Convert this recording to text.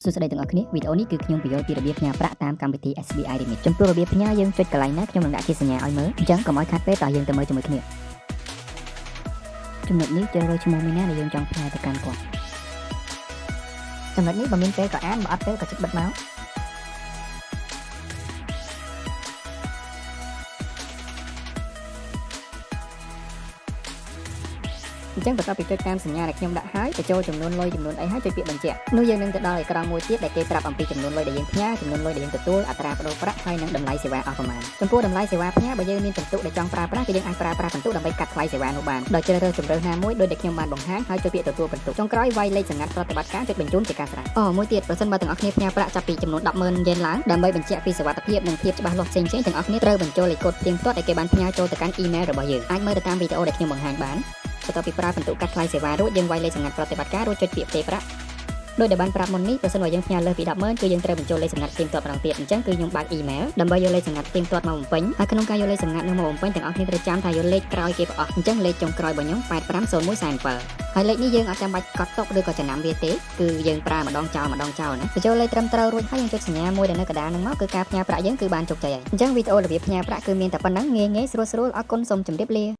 សួស្តីទាំងអស់គ្នាវីដេអូនេះគឺខ្ញុំបញ្យល់ពីរបៀបផ្ញើប្រាក់តាមកម្មវិធី SBI Remit ចំពោះរបៀបផ្ញើយើងចុចកន្លែងណាខ្ញុំនឹងដាក់ជាសញ្ញាឲ្យមើលអញ្ចឹងកុំឲ្យខាតពេលតើយើងទៅមើលជាមួយគ្នាចំណុចនេះជ្រើសរើសឈ្មោះមីណាដែលយើងចង់ផ្ញើទៅកាន់គាត់ចំណុចនេះបើមានពេលក៏អានបើអត់ពេលក៏ចុចបិទមកអញ្ចឹងបន្ទាប់ពីចុចតាមសញ្ញាដែលខ្ញុំដាក់ហើយទៅចូលចំនួនលុយចំនួនអីហើយចុចពាក្យបញ្ជាក់នោះយើងនឹងទៅដល់អេក្រង់មួយទៀតដែលគេប្រាប់អំពីចំនួនលុយដែលយើងផ្ញើចំនួនលុយដែលយើងទទួលអត្រាប្តូរប្រាក់ហើយនិងតម្លៃសេវាអស់ប្រមាណចំពោះតម្លៃសេវាផ្ញើបើយើងមានពិន្ទុដែលចង់ប្រើប្រាស់គឺយើងអាចប្រើប្រាស់ពិន្ទុដើម្បីកាត់ថ្លៃសេវានោះបានដោយជ្រើសរើសជម្រើសណាមួយដោយដែលខ្ញុំបានបង្ហាញហើយចុចពាក្យទទួលពិន្ទុចុងក្រោយវាយលេខសម្ងាត់ប្រតិបត្តិការចុចបញ្ជូនជាការស្រេចមួយទៀតប្រសិនបើទាំងអស់គ្នាផ្ញើប្រាក់ចាប់ពីចំនួន 10,000 យេនឡើងដើម្បីបញ្ជាក់ពីសុវត្ថិភាពនិងភាពច្បាស់លាស់ផ្សេងៗទាំងអស់គ្នាត្រូវបញ្ចូលលេខកូដផ្ទៀងផ្ទាត់ដែលគេបានផ្ញើចូលទៅកាន់អ៊ីមែលរបស់យើងអាចមើលទៅតាមវីដេអូដែលខ្ញុំបង្ហាញបានបន្ទាប់ពីប្រើពិន្ទុកាត់ថ្លៃសេវារួចយើងវាយលេខសម្ងាត់ប្រតិបត្តិការរួចចុចពាក្យផ្ទេរប្រាក់ដោយដែលបានប្រាប់មុននេះប្រសិនបើយើងផ្ញើលើសពី 10,000 គឺយើងត្រូវបញ្ចូលលេខសម្ងាត់ផ្ទៀងផ្ទាត់ម្ដងទៀតអញ្ចឹងគឺខ្ញុំបើកអ៊ីមែលដើម្បីយកលេខសម្ងាត់ផ្ទៀងផ្ទាត់មកបំពេញហើយក្នុងការយកលេខសម្ងាត់នោះមកបំពេញទាំងអស់គ្នាត្រូវចាំថាយកលេខក្រោយគេប្រអស់អញ្ចឹងលេខចុងក្រោយរបស់ខ្ញុំ850147ហើយលេខនេះយើងអត់ចាំបាច់កត់ទុកឬក៏ចំណាំវាទេគឺយើងប្រើម្ដងចោលណាបញ្ចូលលេខត្រឹមត្រូវរួចហើយយើងចុចសញ្ញាមួយដែលនៅកណ្ដាលហ្នឹងមកគឺការផ្ញើប្រាក់យើងគឺបានជោគជ័យហើយអញ្ចឹងវីដេអូរបៀបផ្ញើប្រាក់គឺមានតែប៉ុណ្្នឹងងាយៗស្រួលអរគុណសូមជម្រាបលា